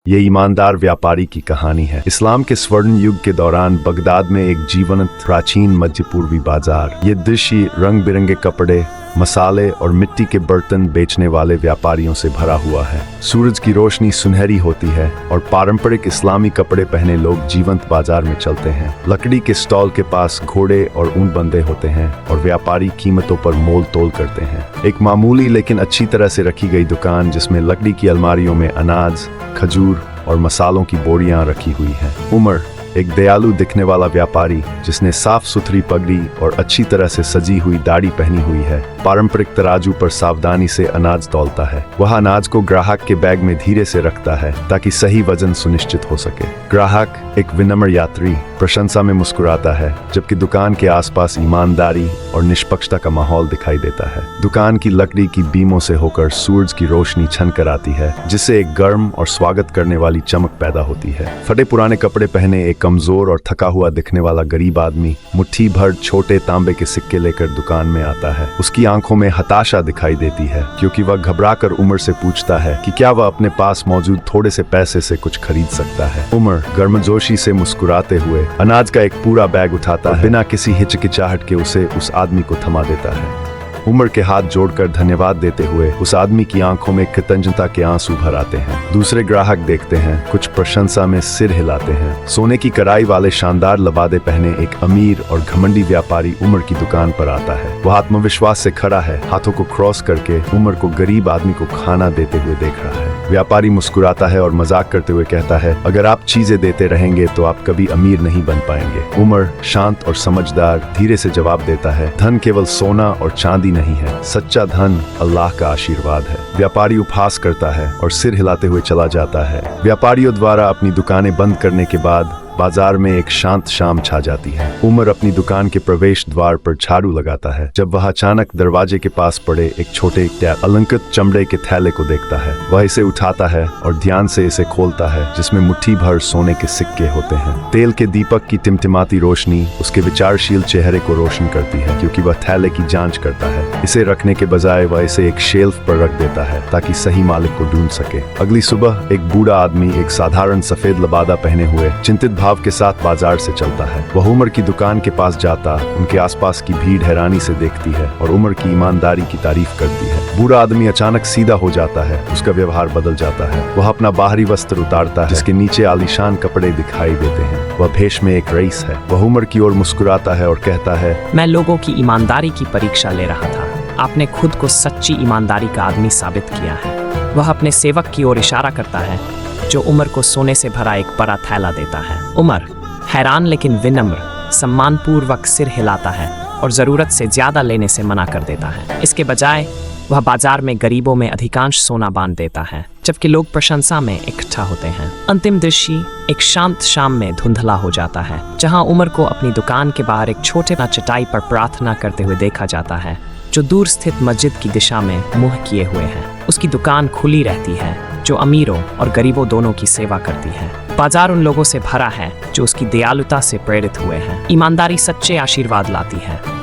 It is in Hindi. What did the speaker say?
ये ईमानदार व्यापारी की कहानी है। इस्लाम के स्वर्ण युग के दौरान बगदाद में एक जीवंत प्राचीन मध्य पूर्वी बाजार। ये दृश्य रंग बिरंगे कपड़े, मसाले और मिट्टी के बर्तन बेचने वाले व्यापारियों से भरा हुआ है। सूरज की रोशनी सुनहरी होती है और पारंपरिक इस्लामी कपड़े पहने लोग जीवंत बाजार में चलते हैं। लकड़ी के स्टॉल के पास घोड़े और ऊंट बंधे होते हैं और व्यापारी कीमतों पर मोल तोल करते हैं। एक मामूली लेकिन अच्छी तरह से रखी गई दुकान जिसमें लकड़ी की अलमारियों में अनाज, खजूर और मसालों की बोरियां रखी हुई हैं। उमर एक दयालु दिखने वाला व्यापारी जिसने साफ सुथरी पगड़ी और अच्छी तरह से सजी हुई दाढ़ी पहनी हुई है, पारंपरिक तराजू पर सावधानी से अनाज तौलता है। वह अनाज को ग्राहक के बैग में धीरे से रखता है ताकि सही वजन सुनिश्चित हो सके। ग्राहक एक विनम्र यात्री प्रशंसा में मुस्कुराता है, जबकि दुकान के आसपास ईमानदारी और निष्पक्षता का माहौल दिखाई देता है। दुकान की लकड़ी की बीमों से होकर सूरज की रोशनी छन कर आती है, जिससे एक गर्म और स्वागत करने वाली चमक पैदा होती है। फटे पुराने कपड़े पहने एक कमजोर और थका हुआ दिखने वाला गरीब आदमी मुट्ठी भर छोटे तांबे के सिक्के लेकर दुकान में आता है। उसकी आंखों में हताशा दिखाई देती है क्योंकि वह घबराकर उमर से पूछता है कि क्या वह अपने पास मौजूद थोड़े से पैसे से कुछ खरीद सकता है। उमर गर्मजोशी से मुस्कुराते हुए अनाज का एक पूरा बैग उठाता है, बिना किसी हिचकिचाहट के उसे उस आदमी को थमा देता है। उमर के हाथ जोड़कर धन्यवाद देते हुए उस आदमी की आंखों में कृतज्ञता के आंसू भर आते हैं। दूसरे ग्राहक देखते हैं, कुछ प्रशंसा में सिर हिलाते हैं। सोने की कढ़ाई वाले शानदार लबादे पहने एक अमीर और घमंडी व्यापारी उमर की दुकान पर आता है। वह आत्मविश्वास से खड़ा है, हाथों को क्रॉस करके उमर को गरीब आदमी को खाना देते हुए देख रहा है। व्यापारी मुस्कुराता है और मजाक करते हुए कहता है, अगर आप चीजें देते रहेंगे तो आप कभी अमीर नहीं बन पाएंगे। उमर शांत और समझदार धीरे से जवाब देता है, धन केवल सोना और चांदी नहीं है, सच्चा धन अल्लाह का आशीर्वाद है। व्यापारी उपहास करता है और सिर हिलाते हुए चला जाता है। व्यापारियों द्वारा अपनी दुकानें बंद करने के बाद बाजार में एक शांत शाम छा जाती है। उमर अपनी दुकान के प्रवेश द्वार पर झाड़ू लगाता है जब वह अचानक दरवाजे के पास पड़े एक छोटे अलंकृत चमड़े के थैले को देखता है। वह इसे उठाता है और ध्यान से इसे खोलता है, जिसमें मुट्ठी भर सोने के सिक्के होते हैं। तेल के दीपक की टिमटिमाती रोशनी उसके विचारशील चेहरे को रोशन करती है क्योंकि वह थैले की जांच करता है। इसे रखने के बजाय वह इसे एक शेल्फ पर रख देता है ताकि सही मालिक को ढूंढ सके। अगली सुबह एक बूढ़ा आदमी एक साधारण सफेद लबादा पहने हुए चिंतित भाव के साथ बाजार से चलता है। वह उमर की दुकान के पास जाता, उनके आसपास की भीड़ हैरानी से देखती है और उमर की ईमानदारी की तारीफ करती है। बूढ़ा आदमी अचानक सीधा हो जाता है, उसका व्यवहार बदल जाता है। वह अपना बाहरी वस्त्र उतारता है जिसके नीचे आलीशान कपड़े दिखाई देते हैं। वह भेष में एक रईस है। वह उमर की ओर मुस्कुराता है और कहता है, मैं लोगों की ईमानदारी की परीक्षा ले रहा था। आपने खुद को सच्ची ईमानदारी का आदमी साबित किया है। वह अपने सेवक की ओर इशारा करता है जो उमर को सोने से भरा एक बड़ा थैला देता है। उमर हैरान लेकिन विनम्र सम्मानपूर्वक सिर हिलाता है और जरूरत से ज्यादा लेने से मना कर देता है। इसके बजाय वह बाजार में गरीबों में अधिकांश सोना बांट देता है, जबकि लोग प्रशंसा में इकट्ठा होते हैं। अंतिम दृश्य एक शांत शाम में धुंधला हो जाता है, जहां उमर को अपनी दुकान के बाहर एक छोटे चटाई पर प्रार्थना करते हुए देखा जाता है, जो दूर स्थित मस्जिद की दिशा में मुंह किए हुए है। उसकी दुकान खुली रहती है, जो अमीरों और गरीबों दोनों की सेवा करती है। बाजार उन लोगों से भरा है जो उसकी दयालुता से प्रेरित हुए हैं। ईमानदारी सच्चे आशीर्वाद लाती है।